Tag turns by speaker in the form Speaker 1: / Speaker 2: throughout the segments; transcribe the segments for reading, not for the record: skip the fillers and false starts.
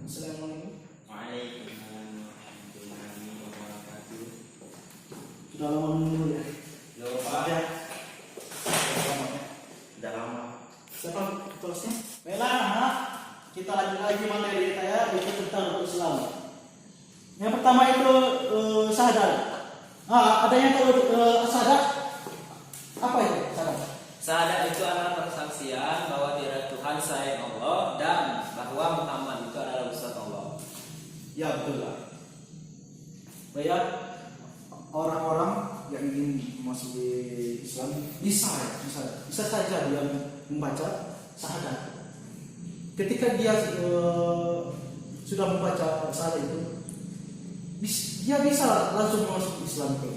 Speaker 1: Assalamualaikum.
Speaker 2: Waalaikumsalam warahmatullahi wabarakatuh.
Speaker 1: Sudah lama menunggu ya?
Speaker 2: Loh,
Speaker 1: Pak
Speaker 2: Pak.
Speaker 1: ya? Sudah lama ya?
Speaker 2: Udah lama.
Speaker 1: Siapa terusnya? Baiklah, anak. Kita lanjut lagi materi kita ya, itu tentang rukun Islam. Yang pertama itu syahadat. Ada yang tahu syahadat? Apa itu syahadat?
Speaker 2: Syahadat itu adalah persaksian bahwa tiada Tuhan selain Allah dan bahwa Muhammad itu adalah utusan Allah.
Speaker 1: Ya betul lah. Baik, orang-orang yang ingin masuk di Islam bisa saja dia membaca syahadat. Ketika dia sudah membaca syahadat itu, dia bisa langsung masuk Islam itu.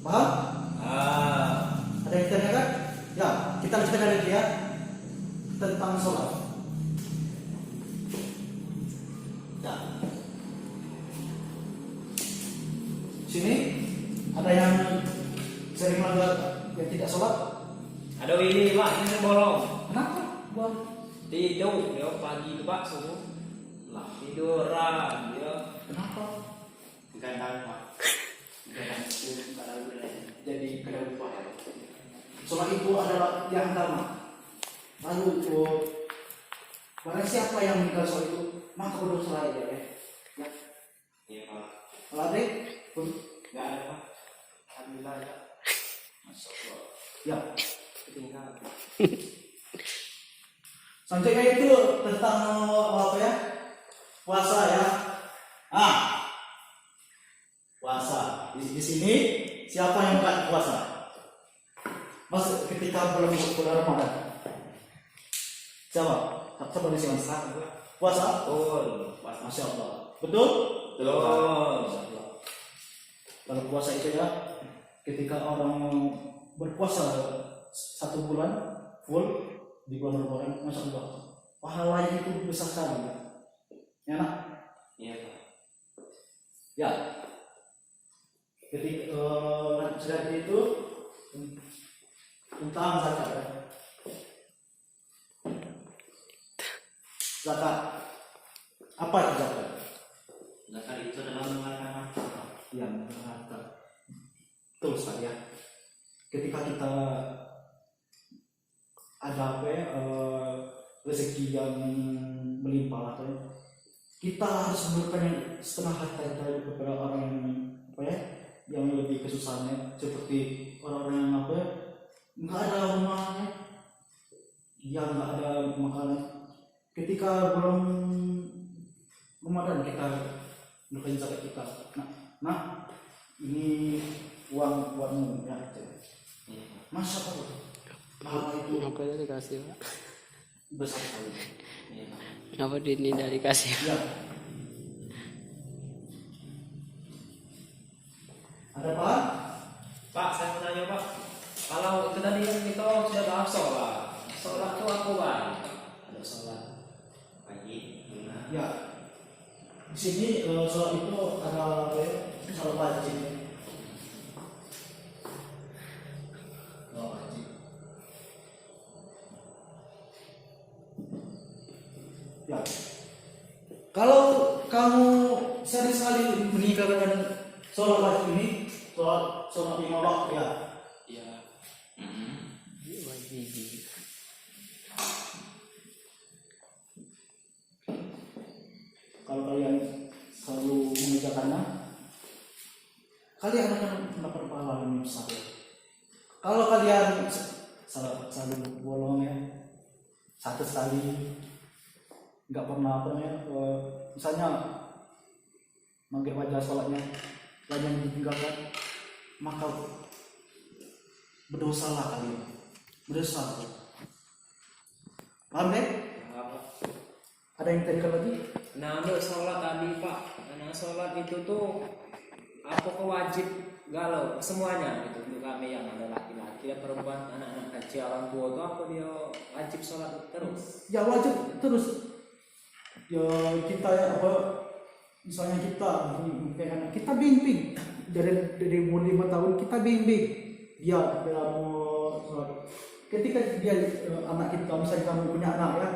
Speaker 1: Paham? Ada yang ditanyakan? Ya, kita lanjutkan dari dia tentang sholat. Ya. Sini ada yang sering melanggar yang tidak sholat.
Speaker 2: Aduh ini Pak, ini bolong.
Speaker 1: Kenapa? Buat
Speaker 2: Tidur dia pagi itu Pak suruh lah tiduran dia.
Speaker 1: kenapa?
Speaker 2: Gandang Pak. Gandang itu kalau jadi kada lupa.
Speaker 1: Sholat itu adalah yang agama. Lalu barang siapa yang meninggal sholat itu, maka berdosa dia ya. Ya.
Speaker 2: Iya Pak.
Speaker 1: Kalau ada pun
Speaker 2: Enggak ada Pak. Alhamdulillah ya. Masya Allah.
Speaker 1: ya.
Speaker 2: Ketinggalan.
Speaker 1: Selanjutnya itu tentang apa ya? Puasa ya. Puasa. Di sini siapa yang enggak puasa? Mas ketika bulan Ramadan. Siapa? Siapa di sini? Puasa?
Speaker 2: Betul. Pas
Speaker 1: Masya Allah. Betul?
Speaker 2: betul.
Speaker 1: Masya Allah. Kalau puasa itu ya, ketika orang berpuasa 1 bulan full di bulan Ramadan, Masya Allah, pahalanya itu besar sekali. Ya, nak?
Speaker 2: Iya Pak.
Speaker 1: Ya. Ketika sudah itu tentang zakat ya. Zakat. Apa itu zakat?
Speaker 2: Zakat itu adalah mengeluarkan harta.
Speaker 1: Yang harta. Betul sekali ya. Ketika kita ada apa ya, rezeki yang melimpah atau ya, kita harus memberikan yang setengah harta itu kepada orang yang apa ya, yang lebih kesusahannya, seperti orang-orang yang apa ya, nggak ada rumahnya, yang nggak ada makanan. Ketika bulan Ramadan kita berikan zakat kita. Nah, ini uangmu ya.
Speaker 2: Iya Pak.
Speaker 1: Masya Allah. Pahala itu
Speaker 3: Ngapa dia dikasih Pak?
Speaker 1: besar sekali.
Speaker 2: Iya Pak.
Speaker 3: Ngapa ini dari dikasih?
Speaker 1: Ya. Ada apa?
Speaker 2: Pak, saya mau tanya Pak. Kalau itu tadi yang kita sudah bahas sholat. Sholat itu apa Pak? Ada sholat pagi, benar.
Speaker 1: Ya. Di sini sholat itu ada apa ya? Sholat wajib. Wajib. Ya. Kalau kamu sering sekali meninggalkan sholat wajib ini, sholat 5 waktu ya.
Speaker 2: Iya.
Speaker 3: Wajib.
Speaker 1: Kalau kalian selalu mengerjakannya, kalian akan mendapat pahala yang besar. Kalau kalian selalu bolong ya, satu sekali nggak pernah apa ya, misalnya manggil wajah sholatnya yang ditinggalkan, maka berdosalah kalian, berdosa. Paham deh? Ada yang tadi lagi?
Speaker 2: Nah, untuk sholat tadi Pak. Nah, sholat itu tuh apa wajib galau semuanya gitu untuk kami yang ada laki-laki dan perempuan, anak-anak kecil, orang tua itu apa dia wajib sholat terus?
Speaker 1: Ya wajib terus. Ya kita ya apa? Misalnya kita bimbing dari umur 5 tahun kita bimbing dia dalam sholat. Ketika dia anak kita misalnya kamu punya anak ya,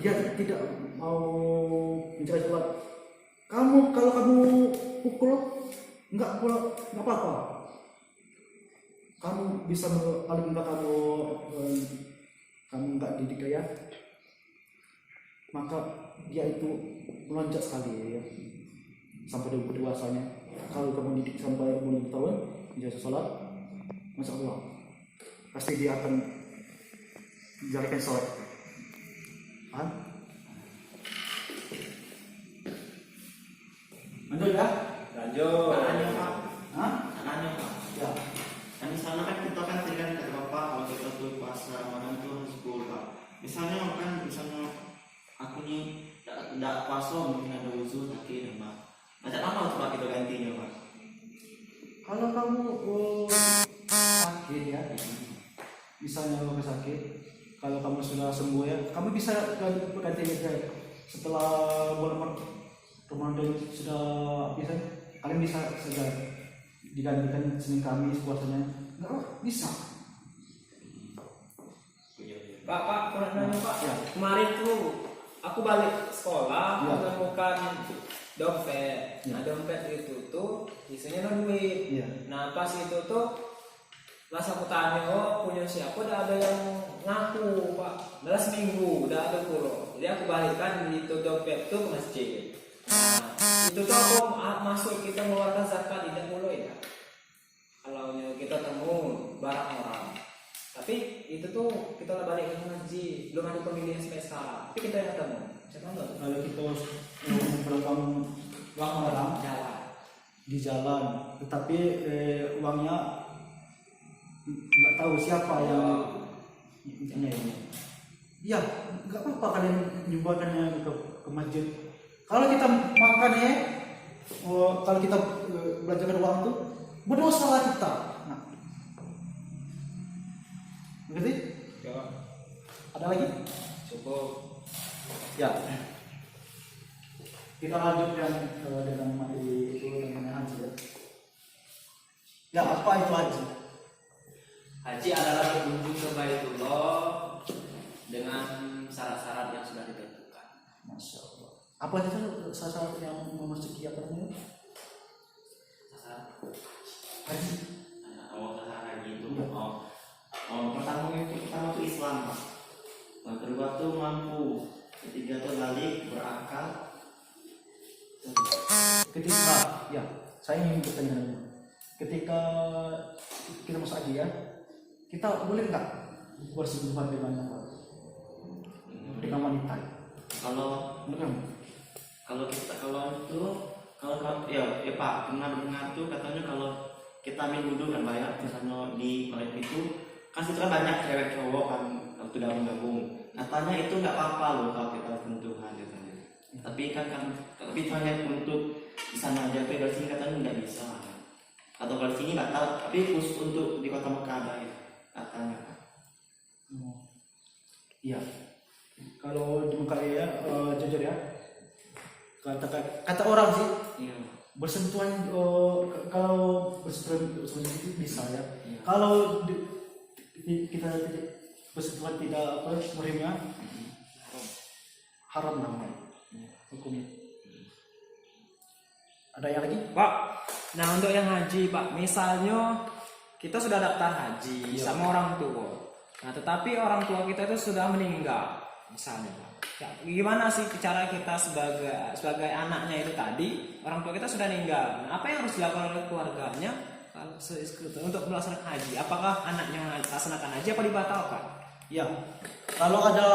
Speaker 1: dia tidak mau mencari sholat, kalau kamu pukul nggak apa-apa. Kamu bisa paling enggak kamu nggak didik dia, maka dia itu melonjak sekali ya sampai dewasanya. Kalau kamu didik sampai umur 5 tahun dia sholat, masya Allah pasti dia akan menjalankan sholat. Paham? Lanjut ya?
Speaker 2: Lanjut.
Speaker 4: Anaknya Pak,
Speaker 1: Hah?
Speaker 4: anaknya Pak.
Speaker 1: Ya.
Speaker 4: Nah, misalnya kan kita kan tadi kan kata Bapak kalau kita tuh puasa Ramadan tuh harus full Pak. Misalnya aku nih tidak puasa mungkin ada usul sakit demam. Macam apa tuh Pak kita gantinya Pak?
Speaker 1: Kalau kamu sakit ya, misalnya kamu sakit, kalau kamu sudah sembuh ya, kamu bisa ganti setelah bulan Ramadan sudah habis, kalian bisa saja digantikan Senin Kamis puasanya. Nggak bisa.
Speaker 2: Pak, pernah nanya Pak.
Speaker 1: Ya.
Speaker 2: Kemarin tuh aku balik sekolah,
Speaker 1: Ya.
Speaker 2: menemukan dompet.
Speaker 1: Ya.
Speaker 2: Nah, dompet itu tuh isinya duit.
Speaker 1: Iya.
Speaker 2: Nah, pas itu tuh pas aku tanya, oh punya siapa, udah ada yang ngaku Pak. Udah seminggu, udah ada pulau. Jadi aku balikkan itu dompet tuh ke masjid. Nah, itu tuh aku masuk kita mengeluarkan zakat tidak mulai ya. Kalau kita temu barang orang. Tapi itu tuh kita balik ke masjid, belum ada pemilihan spesial. Tapi kita yang ketemu. Siapa nggak?
Speaker 1: Kalau kita berapa uang orang
Speaker 2: Jalan.
Speaker 1: di jalan, tetapi uangnya nggak tahu siapa yang punya ini. Ya, nggak apa-apa kalian nyumbangkannya ke masjid. Kalau kita makan ya, kalau kita belanjakan uang itu berdosa lah kita. Nah, ngerti?
Speaker 2: Ya,
Speaker 1: Ada lagi?
Speaker 2: cukup.
Speaker 1: Ya. Kita lanjutkan dengan materi itu dengan haji ya. Ya, apa itu haji?
Speaker 2: Haji adalah berkunjung ke Baitullah dengan syarat-syarat yang sudah ditentukan.
Speaker 1: Masya Allah. Apa itu syarat yang memasuki apa namanya? Haji.
Speaker 4: Haji itu pertama itu Islam Pak. Yang kedua tuh mampu. Ketiga tuh balik berakal.
Speaker 1: Ketika ya, saya ingin bertanya dulu. Ketika kita masuk haji ya, kita boleh nggak bersentuhan dengan apa? Dengan wanita?
Speaker 4: Kalau ya Pak, pernah dengar tuh katanya kalau kita ambil wudhu kan banyak misalnya di malam itu kan itu kan banyak cewek cowok kan waktu dalam gabung. Katanya itu nggak apa-apa loh kalau kita sentuhan katanya. Tapi saya untuk di sana aja, tapi dari sini katanya nggak bisa. Atau kalau di sini nggak tahu, tapi khusus untuk di kota Mekah ada ya katanya.
Speaker 1: Iya. Kalau di muka ya, jujur ya, kata orang sih
Speaker 4: Iya.
Speaker 1: bersentuhan kalau bersentuhan itu bisa ya.
Speaker 4: Iya.
Speaker 1: Kalau kita bersentuhan tidak murimnya haram namanya hukumnya. Ada yang lagi?
Speaker 2: Pak, nah untuk yang haji Pak, misalnya kita sudah daftar haji sama orang tua. Nah tetapi orang tua kita itu sudah meninggal, misalnya Pak. Ya, gimana sih cara kita sebagai anaknya itu tadi, orang tua kita sudah meninggal. Nah, apa yang harus dilakukan oleh keluarganya untuk melaksanakan haji? Apakah anaknya melaksanakan haji apa dibatalkan?
Speaker 1: Ya, kalau ada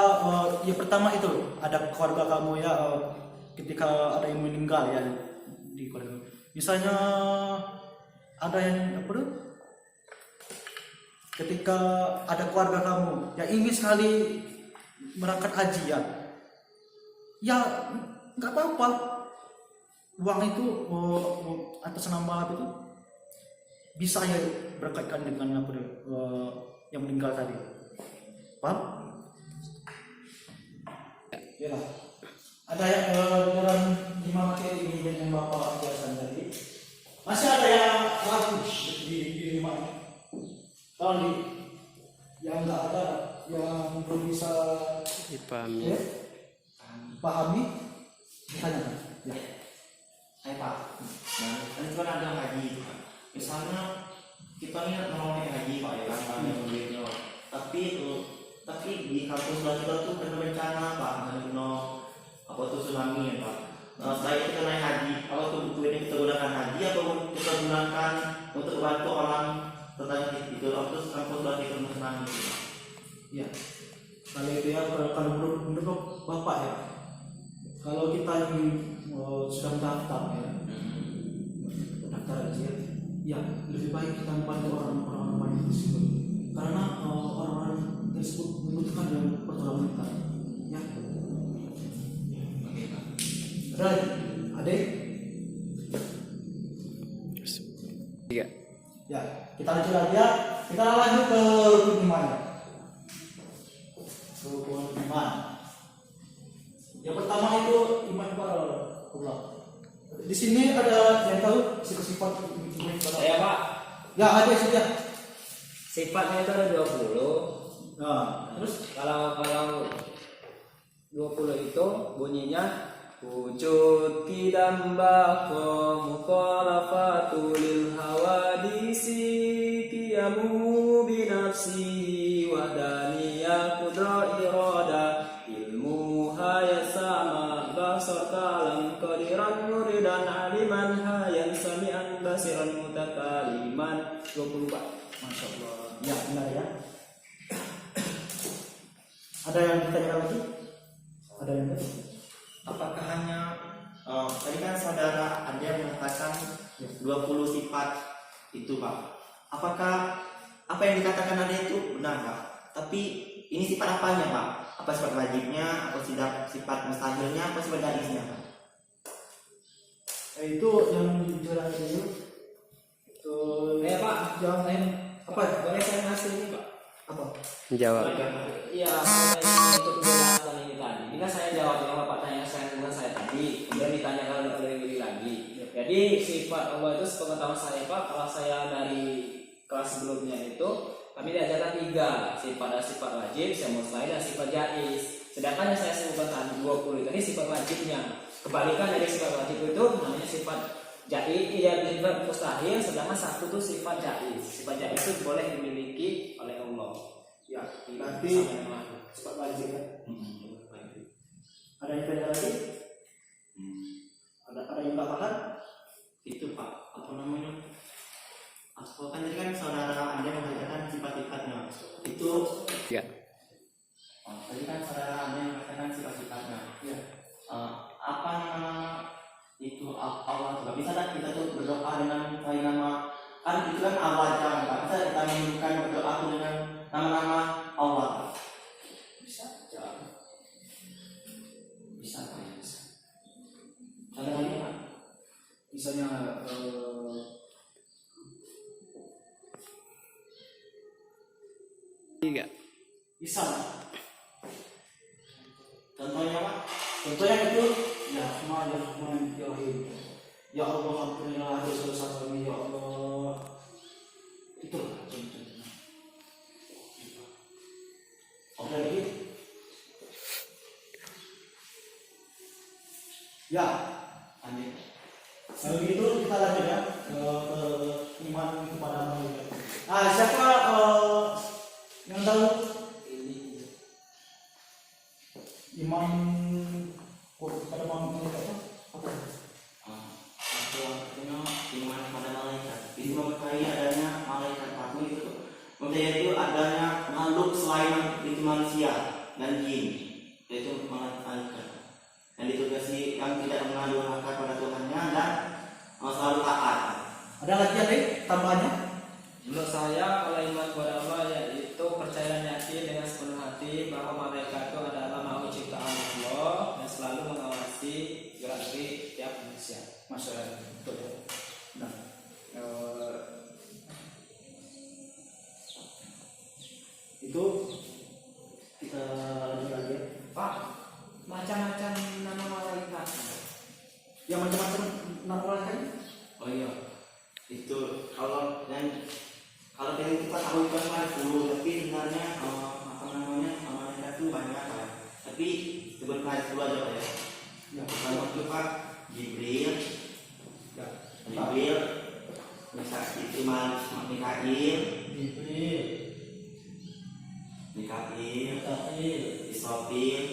Speaker 1: yang pertama itu ada keluarga kamu ya, ketika ada yang meninggal ya di keluarga. Misalnya ada yang apa tuh? Ketika ada keluarga kamu yang ingin sekali berangkat haji ya nggak apa-apa, uang itu atas nama apa itu bisa ya berangkatkan dengan apa yang meninggal tadi. Paham? Ya lah. Ada yang dalam 5 materi ini yang Bapak jelaskan tadi. Masih ada yang ragu di 5 ini. Kalau yang nggak ada, yang belum bisa
Speaker 3: Dipahami.
Speaker 1: ya, pahami ditanyakan. Ya.
Speaker 4: Saya Pak, nah, kan itu kan ada haji Pak. Misalnya kita ini mau naik haji Pak ya kan, kalau yang duitnya. Tapi di kampus sebelah kita tuh kena bencana Pak, kena apa tuh tsunami ya Pak. Nah, setelah kita naik haji, kalau tuh buku ini kita gunakan haji atau kita gunakan untuk bantu orang tetangga itu, terus kampus sebelah kita kena tsunami.
Speaker 1: Ya. Kalau itu ya, kalau menurut Bapak ya, kalau kita ini sudah mendaftar ya, mendaftar aja ya, lebih baik kita membantu orang-orang tersebut, karena orang-orang tersebut membutuhkan yang pertolongan kita. Ya.
Speaker 4: Oke Pak.
Speaker 1: Ada lagi? Adik?
Speaker 3: Tiga.
Speaker 1: Ya, kita lanjut lagi ya. Kita lanjut ke rukun iman ya. Rukun iman. Yang pertama itu iman kepada Allah. Di sini ada yang tahu sifat iman kepada Allah.
Speaker 2: Saya Pak,
Speaker 1: Ya, ada sudah.
Speaker 2: sifatnya itu ada 20.
Speaker 1: Nah,
Speaker 2: Terus kalau 20 itu bunyinya wujud kidam bako mukhalafatu lil hawadisi qiyamu binafsi wahdaniya qudra irada ilmu hayat sama basar kalam qadiran muridan aliman hayan sami'an basiran mutakaliman. 20 Pak.
Speaker 1: Masya Allah. Ya, benar ya. Ada yang ditanya lagi? Ada yang lagi?
Speaker 4: Apakah hanya tadi kan saudara ada yang mengatakan 20 sifat itu Pak. Apakah apa yang dikatakan ada itu benar Pak? Tapi ini sifat apanya Pak? Apa sifat wajibnya? Apa sifat mustahilnya? Apa sifat jaiiznya Pak?
Speaker 1: Itu yang dijelaskan itu.
Speaker 2: Pak,
Speaker 1: Yang lain apa?
Speaker 2: boleh saya ngasih ini Pak?
Speaker 1: Apa?
Speaker 3: Jawab.
Speaker 2: Iya, untuk penjelasan ini tadi. Ini kan saya jawab yang Bapak tanya saya tadi, kemudian ditanyakan oleh Willy lagi. Jadi sifat Allah itu sepengetahuan saya Pak, kalau saya dari kelas sebelumnya itu kami diajarkan 3 sifat, ada sifat wajib, sifat mustahil, dan sifat jaiz. Sedangkan yang saya sebutkan tadi 20 tadi sifat wajibnya. Kebalikan dari sifat wajib itu namanya sifat jaiz, ya sifat mustahil, sedangkan satu itu sifat jaiz. Sifat jaiz itu boleh dimiliki oleh Allah.
Speaker 1: Ya,
Speaker 2: Berarti
Speaker 1: berarti cepat wajib kan? Ada yang beda lagi? Ada yang nggak paham?
Speaker 4: Itu Pak, apa namanya? Aku kan tadi kan saudara Anda mengatakan sifat-sifatnya. Itu
Speaker 3: Tiga.
Speaker 4: tadi kan saudara Anda mengatakan sifat-sifatnya.
Speaker 1: Ya.
Speaker 4: Apa nama itu Allah juga bisa kan kita tuh berdoa dengan nama kan itu kan Allah kan Pak. Bisa kita menyebutkan berdoa dengan nama-nama Allah.
Speaker 1: Bisa. Ya.
Speaker 4: Bisa Pak, bisa. Contohnya Pak.
Speaker 1: Misalnya
Speaker 3: Tiga.
Speaker 1: bisa.
Speaker 4: Contohnya Pak.
Speaker 1: Contohnya itu ya semua ya Rahman ya Rahim. Ya Allah ampunilah dosa-dosa kami ya Allah. Itulah contohnya. Oke lagi. Ya,
Speaker 4: Lanjut.
Speaker 1: kalau gitu kita lanjut ya ke iman kepada malaikat. Siapa yang tahu iman kepada malaikat apa?
Speaker 4: Aku punya iman pada malaikat. Itu mempercayai adanya malaikat aku itu. Mempercayai itu adanya makhluk selain itu manusia dan jin, yaitu malaikat. Dan ditugasi yang tidak mengandung akar pada Tuhannya dan selalu taat.
Speaker 1: Ada lagi ada tambahannya?
Speaker 2: Menurut saya kalau iman kepada Allah yaitu percaya dan yakin dengan sepenuh hati bahwa malaikat itu adalah makhluk ciptaan Allah dan selalu mengawasi gerak-gerik tiap manusia.
Speaker 1: Masyarakat. Betul. Nah, itu kita lanjut lagi ya.
Speaker 2: Pak, macam-macam nama malaikat.
Speaker 1: Yang macam-macam nama malaikat ini?
Speaker 4: Oh iya, itu kalau kita tahu itu kan 10, tapi sebenarnya apa namanya malaikat itu banyak Pak. Tapi sebutkan 10 aja Pak ya. Mikail,
Speaker 1: Jibril,
Speaker 4: Mikail,
Speaker 1: Mikail,
Speaker 4: Israfil,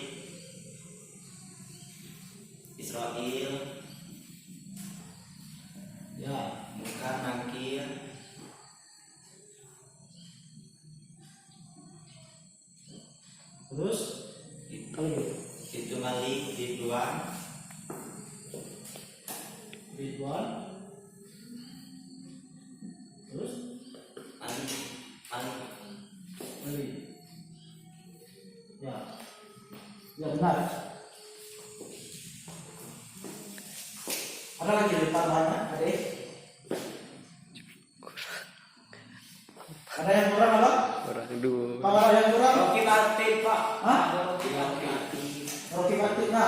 Speaker 4: Israel,
Speaker 1: ya.
Speaker 4: Munkar Nakir,
Speaker 1: Terus kalau gitu,
Speaker 4: itu Malik, Ridwan,
Speaker 1: Ridwan. Terus
Speaker 4: Ali,
Speaker 1: Ali. Ya. Ya benar. Ada lagi tambahannya, Adik? Ada yang kurang apa?
Speaker 3: Orang dua.
Speaker 1: Kalau ada yang kurang,
Speaker 2: Rocky Latif Pak.
Speaker 1: Hah?
Speaker 2: Ada Rocky Latif.
Speaker 1: Rocky Martina.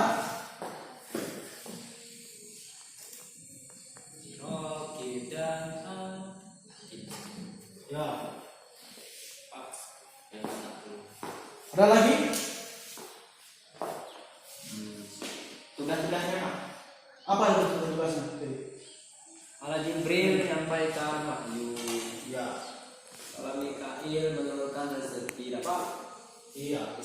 Speaker 2: Rocky dan Atif.
Speaker 1: Ya.
Speaker 2: Pas.
Speaker 4: yang satu.
Speaker 1: Ada lagi?
Speaker 4: Tugas-tugasnya Pak.
Speaker 1: Apa itu tugasnya?
Speaker 2: Ala Jibril menyampaikan wahyu.
Speaker 1: Ya.
Speaker 2: Kalau Mikail menurunkan rezeki, Pak.
Speaker 1: Iya.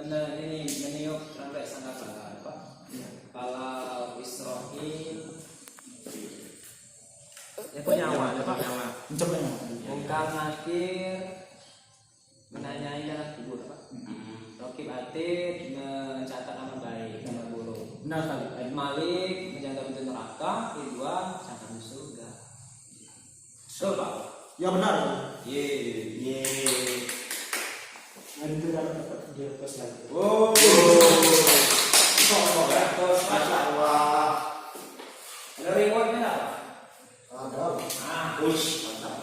Speaker 2: Ini meniup sampai sangkakala, Pak.
Speaker 1: Iya.
Speaker 2: Kalau Israel ya punya nyawa, ya Pak.
Speaker 1: Mencoba.
Speaker 2: Munkar Nakir menanyai jalan kubur, Pak. Rocky Atid mencatat nama baik, nama buruk.
Speaker 1: Benar kali.
Speaker 2: Aid Malik menjaga pintu neraka, Ridwan sangka surga. Betul, Pak.
Speaker 1: Ya benar.
Speaker 2: Ye.
Speaker 1: Nah, itu dapat dia pas lagi.
Speaker 2: Oh.
Speaker 4: Masya Allah.
Speaker 2: Ada rewardnya nggak, Pak?
Speaker 1: Ada.
Speaker 4: Ush, mantap.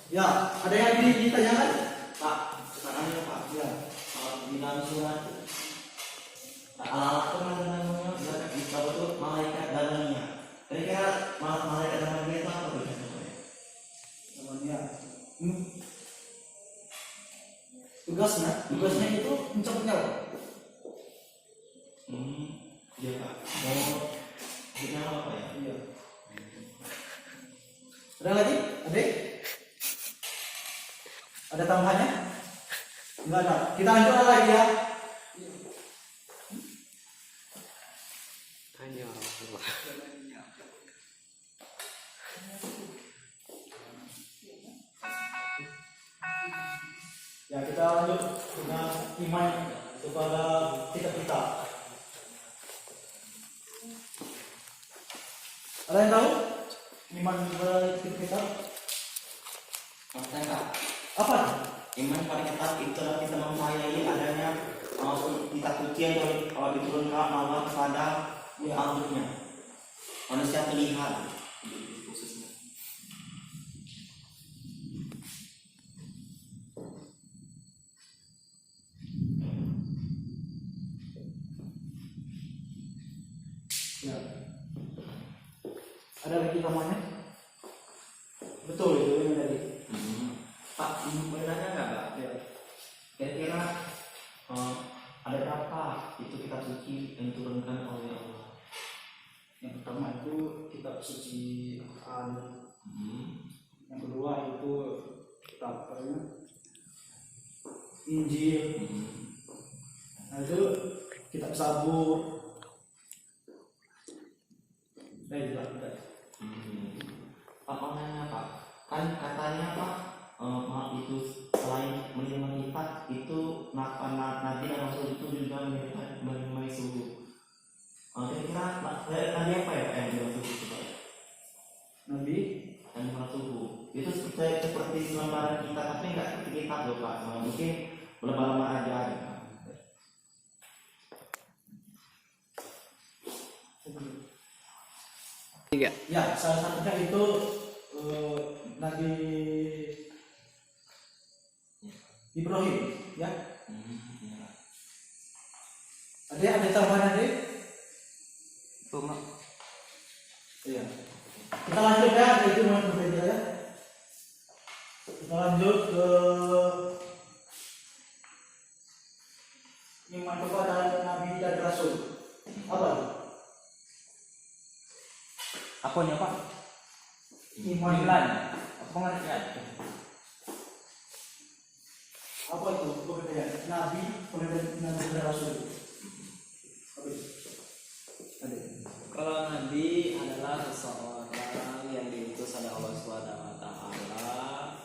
Speaker 1: Ya, ada yang ditanyakan?
Speaker 4: Pak, sekarang ya Pak.
Speaker 1: Ya.
Speaker 4: Kalau di dalam surat Allah-Allah itu namanya bisa betul malaikat dalamnya. Kira-kira malaikat dalamnya itu apa tuh?
Speaker 1: Namanya. Tugasnya itu mencabut nyawa.
Speaker 4: Iya Pak. Mau punya apa ya?
Speaker 1: Iya. Ada lagi? Adik? Ada tambahannya? Enggak ada. Kita lanjut lagi ya.
Speaker 3: Hanya Allah.
Speaker 1: Ya, kita lanjut dengan iman kepada kita. Ada yang tahu? Iman kepada kita?
Speaker 4: Maksudnya Pak,
Speaker 1: Apa?
Speaker 4: iman pada kitab itu adalah kita mempercayai adanya kitab suci yang kalau diturunkan Allah kepada makhluknya, manusia terlihat khususnya.
Speaker 1: Ya. Ada lagi namanya? Betul itu yang tadi.
Speaker 4: Pak, benarnya nggak Pak?
Speaker 1: Ya.
Speaker 4: Kira-kira ada berapa itu kitab suci yang diturunkan oleh Allah?
Speaker 1: Yang pertama itu kitab suci Al-Quran. Yang kedua itu kitab apa ya? Injil. Nah itu kitab Zabur. Tidak.
Speaker 4: Pak, mau nanya Pak, kan katanya Pak, itu selain menerima kitab itu nabi dan rasul itu juga menerima suhu. Kira-kira tadi apa ya yang menerima suhu itu Pak?
Speaker 1: Nabi
Speaker 4: Dan menerima suhu itu seperti lembaran kita, tapi nggak seperti kitab loh Pak. Mungkin lembaran aja gitu.
Speaker 3: Tiga.
Speaker 1: ya, salah satunya itu Nabi Ibrahim, ya. Ada tambahan Adik? Iya. Kita lanjut ya, itu memang berbeda ya. Kita lanjut ke iman kepada Nabi dan Rasul. Apa itu?
Speaker 2: Apanya Pak?
Speaker 1: Iman.
Speaker 2: Apa pengertian?
Speaker 1: Apa itu pengertian nabi, pengertian nabi dan rasul? Apa itu? Ada.
Speaker 2: Kalau nabi adalah seseorang yang diutus oleh Allah Subhanahu wa taala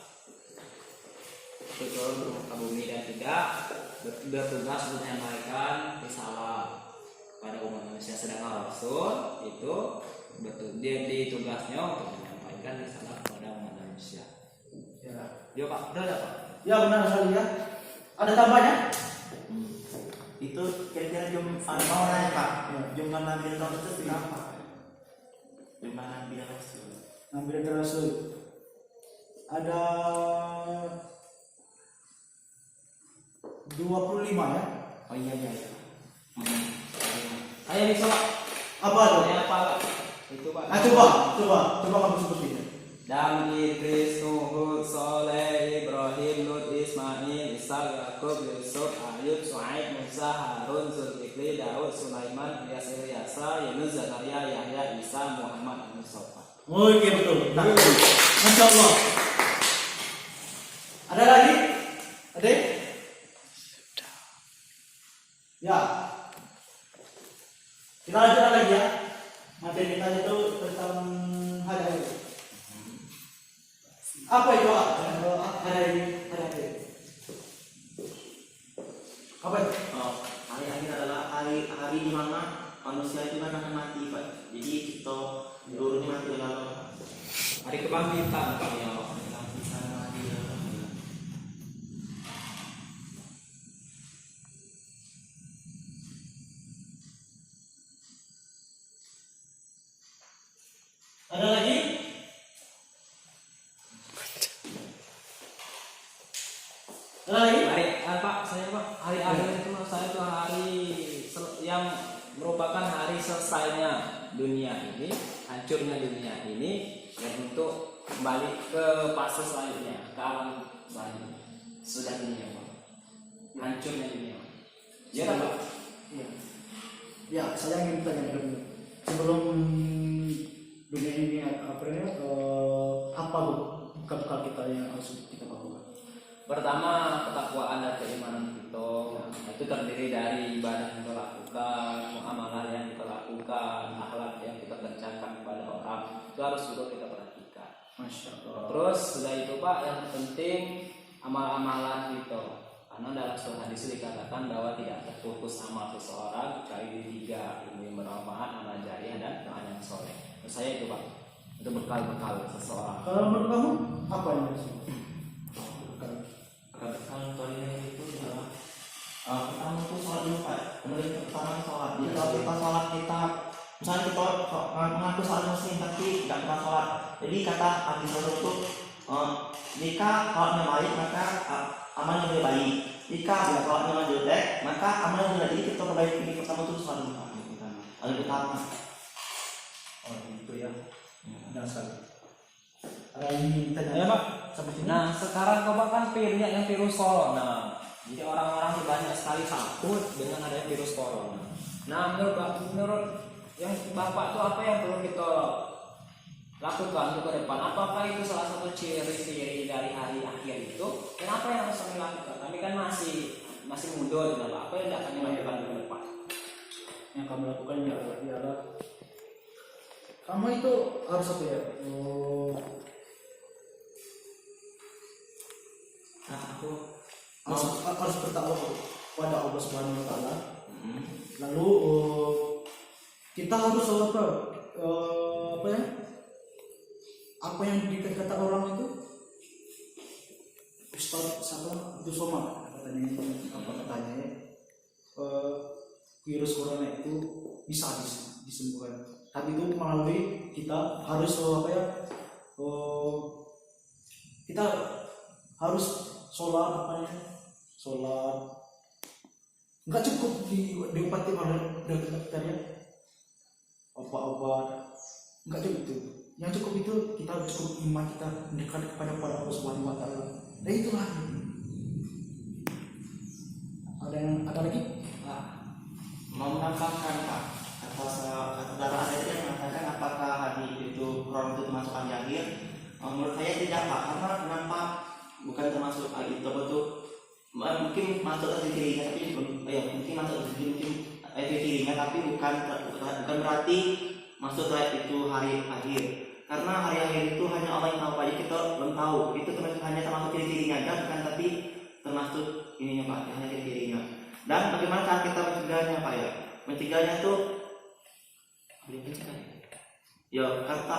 Speaker 2: betul bermuka bumi dan tidak bertugas untuk menyampaikan risalah pada umat manusia, sedangkan rasul itu betul dia tugasnya untuk menyampaikan risalah kepada umat manusia.
Speaker 1: Ya.
Speaker 2: Yo Pak, udah ada Pak?
Speaker 1: Ya benar sekali ya. Ada tambahnya?
Speaker 4: Itu kira-kira mau nanya Pak, jumlah nabi dan rasul itu berapa? Jumlah nabi dan rasul.
Speaker 1: Nabi dan rasul. Ada 25 ya.
Speaker 4: Oh iya.
Speaker 2: Ayo bisa Pak.
Speaker 1: Apa itu?
Speaker 2: Saya apa Pak? Itu Pak.
Speaker 1: Coba kamu sebutin.
Speaker 2: Dan Idris, Nuh, Soleh, Ibrahim, Lut, Ismail, Ishak, Yakub, Yusuf, Ayub, Shu'aib, Musa, Harun, Zulkifli, Daud, Sulaiman, Ilyasa, Yunus, Zakaria, Yahya, Isa, Muhammad, Mustafa.
Speaker 1: Oh iya betul. Masya Allah. Ada lagi? Ada? Ya. Kita lanjutkan lagi ya. Materi kita itu tentang hari. Apa itu? Hari. Apa itu?
Speaker 4: Hari akhir adalah hari di mana manusia itu akan mati Pak. Jadi kita seluruhnya mati lalu.
Speaker 2: Hari kebangkitan Pak ya.
Speaker 1: Ada lagi? Ada lagi?
Speaker 2: Pak, saya Pak, hari akhir itu menurut saya itu hari yang merupakan hari selesainya dunia ini, hancurnya dunia ini, dan untuk kembali ke fase selanjutnya, ke alam selanjutnya. Sudah dunia Pak, hancurnya dunia. Ya Pak.
Speaker 1: Iya. Ya, saya ingin tanya dulu. Sebelum dunia ini apa bekal kita yang harus kita lakukan?
Speaker 2: Pertama, ketakwaan dan keimanan kita itu terdiri dari ibadah yang kita lakukan, muamalah yang kita lakukan, akhlak yang kita kerjakan kepada orang, itu harus juga kita perhatikan.
Speaker 1: Masya Allah.
Speaker 2: Terus sudah itu Pak, yang penting amal-amalan kita, karena dalam surat hadis dikatakan bahwa tidak terputus amal seseorang kecuali di 3: ilmu yang bermanfaat, amal jariah, dan doa yang soleh. Menurut saya itu Pak, itu bekal-bekal seseorang.
Speaker 1: Kalau menurut kamu apa yang harus?
Speaker 4: Kalau toilet itu adalah pertama itu sholat dulu Pak. Kemudian pertama sholat. Jadi kalau kita sholat kita misalnya kita mengaku sholat muslim tapi tidak pernah sholat. Jadi kata Abi Sa'ud itu jika sholatnya baik maka amalnya lebih baik. Jika sholatnya jelek maka amalnya jelek. Jadi kita perbaiki pertama itu sholat dulu Pak. Paling utama.
Speaker 1: Oh itu ya. Benar sekali. Ada yang tanya
Speaker 2: Ya Pak.
Speaker 1: sampai sini?
Speaker 2: Nah sekarang Bapak kan banyak yang virus corona. Jadi orang-orang banyak sekali takut dengan adanya virus corona. Nah menurut yang Bapak tuh apa yang perlu kita lakukan untuk ke depan? Apakah itu salah satu ciri-ciri dari hari akhir itu? Dan apa yang harus kami lakukan? Kami kan masih muda gitu Pak. Apa yang akan kami lakukan ke depan?
Speaker 1: Yang kamu lakukan ialah kamu itu harus apa ya? Harus bertakwa pada Allah Subhanahu Wa Taala. Lalu kita harus apa ya? Apa yang dikata orang itu? Ustaz siapa? Abdul Somad katanya virus corona itu bisa disembuhkan. Tapi itu melalui kita harus apa ya? Kita harus sholat apa ya? Sholat nggak cukup diobati oleh dokter ya, obat nggak cukup itu. Yang cukup itu kita cukup iman kita mendekat kepada Allah Subhanahu Wa Taala. Dan itulah. Ada lagi?
Speaker 4: Mau menambahkan Pak, kata saudara ada yang mengatakan apakah hari itu menurut saya tidak Pak, karena kenapa bukan termasuk itu apa tuh, mungkin masuk ke dirinya tapi mungkin masuk ke dirinya tapi bukan berarti masuk itu hari akhir, karena hari akhir itu hanya Allah yang tahu, Pak. Jadi kita belum tahu itu hanya termasuk ciri-cirinya aja, bukan tapi termasuk ininya Pak, hanya ciri-cirinya. Dan bagaimana cara kita mencegahnya Pak ya? Mencegahnya tuh ya kata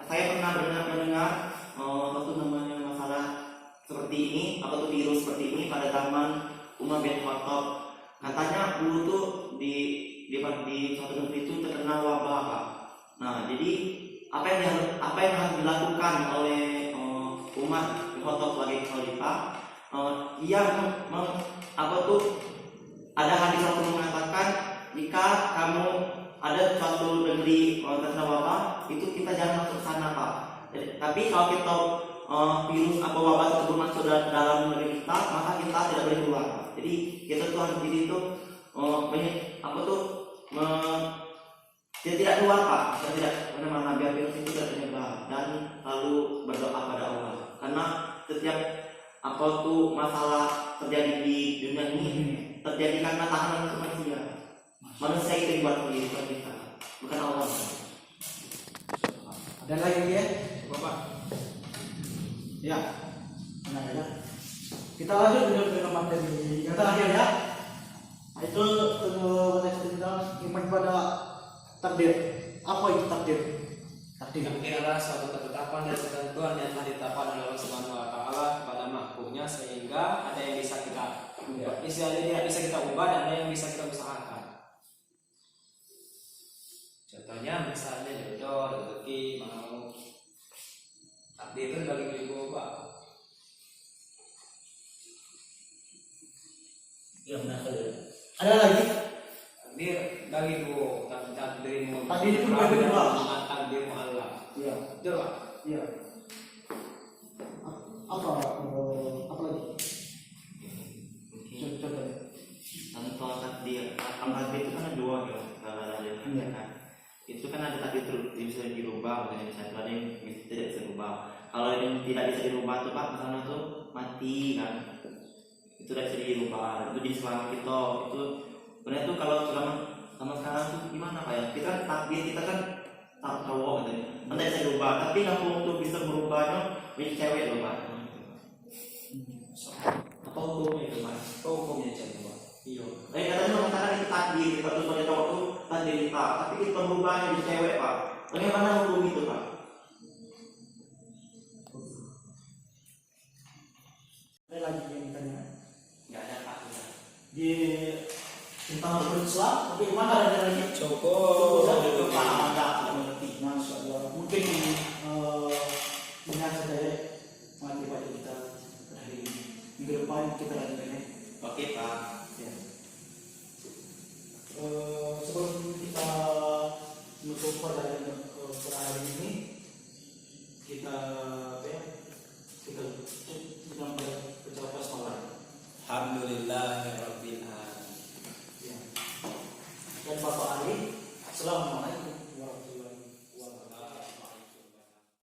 Speaker 4: saya pernah mendengar apa tuh namanya masalah seperti ini, apa tuh virus seperti ini pada zaman Umar bin Khattab. Katanya dulu tuh di suatu negeri itu terkena wabah Pak. Nah jadi apa yang harus dilakukan oleh Umar bin Khattab sebagai khalifah, dia apa tuh ada hadis yang mengatakan jika kamu ada suatu negeri terkena wabah itu kita jangan masuk sana Pak. Tapi kalau kita virus atau wabah tersebut masuk dalam negeri kita, maka kita tidak boleh keluar Pak. Jadi kita tuh harus di situ tidak keluar Pak, kita tidak mana biar virus itu tidak menyebar, dan lalu berdoa pada Allah, karena setiap apa tuh masalah terjadi di dunia ini terjadi karena tangan manusia. Manusia itu yang buat sendiri, bukan kita, bukan Allah.
Speaker 1: Ada lagi ya?
Speaker 2: Bapak.
Speaker 1: Ya. Nah ya. Kita lanjut ke materi yang terakhir ya. Itu kita iman pada takdir. Apa itu takdir? Takdir.
Speaker 2: Takdir adalah suatu ketetapan dan ketentuan yang telah ditetapkan oleh Allah Subhanahu wa taala kepada makhluknya, sehingga ada yang bisa kita ubah. Istilahnya tidak bisa kita ubah dan ada yang bisa kita usahakan. Contohnya misalnya jodoh, rezeki, mau takdir itu bagi ibu Pak.
Speaker 1: Ya benar saja. Ada lagi?
Speaker 2: Takdir bagi ibu, takdirmu.
Speaker 1: Takdir itu bagi Allah.
Speaker 2: Takdirmu Allah.
Speaker 1: Iya.
Speaker 2: Betul Pak.
Speaker 1: Iya. Apa lagi? Contohnya.
Speaker 4: Contoh takdir, takdir itu kan ada dua ya, kalau ada kan. Itu kan ada takdir bisa dirubah, bukan bisa ada yang tidak bisa dirubah. Kalau yang tidak bisa dirubah tuh Pak, misalnya tuh mati kan, itu tidak bisa dirubah. Itu di selama kita itu sebenarnya tuh kalau sama sekarang tuh gimana Pak ya? Kita takdir kita kan tak cowok katanya, nanti bisa dirubah. Tapi kalau untuk bisa merubahnya menjadi cewek loh Pak.
Speaker 2: Apa hukumnya itu Pak? Apa hukumnya cewek Pak? Iya.
Speaker 4: Katanya mengatakan itu takdir, kita tuh sebagai cowok tuh takdir kita, tapi kita merubahnya jadi cewek Pak. Bagaimana hukum itu Pak?
Speaker 1: Ada lagi yang ditanya?
Speaker 2: Nggak ada Pak.
Speaker 1: Di tentang rukun Islam, bagaimana ada lagi?
Speaker 2: Cukup.
Speaker 1: Cukup Pak, ada mengerti. Masya Allah. Mungkin dengan saja mati pada kita terakhir ini. Minggu depan kita lanjutkan.